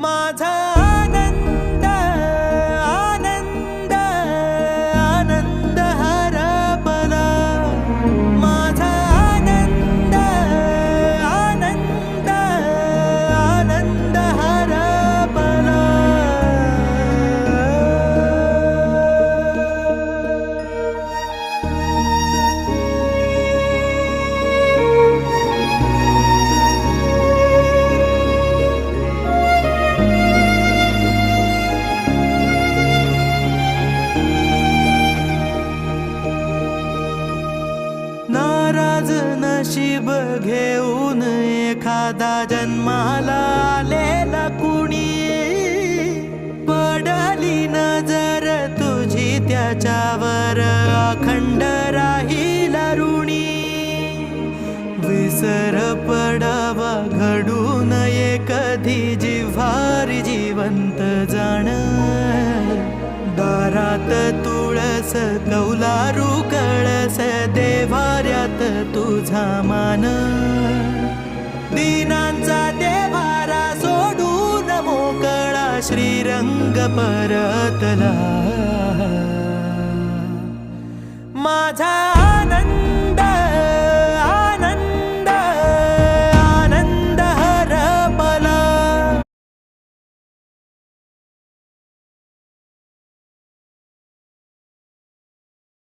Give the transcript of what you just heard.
माझा आनंद आनंद आनंद हरपला, माझा आनंद आनंद आनंद हरपला. नाराज नशीब घेऊन एखादा जन्माला आलेला कुणी, पडली नजर तुझी त्याच्यावर अखंड राहील ऋणी. विसर पडावा घडू नये कधी जिव्हारी जिवंत जाण, दारात तुळस कौलारू कळस देवाऱ्यात तुझा मान. दीनांचा देवारा सोडून मोकळा श्रीरंग परतला, माझा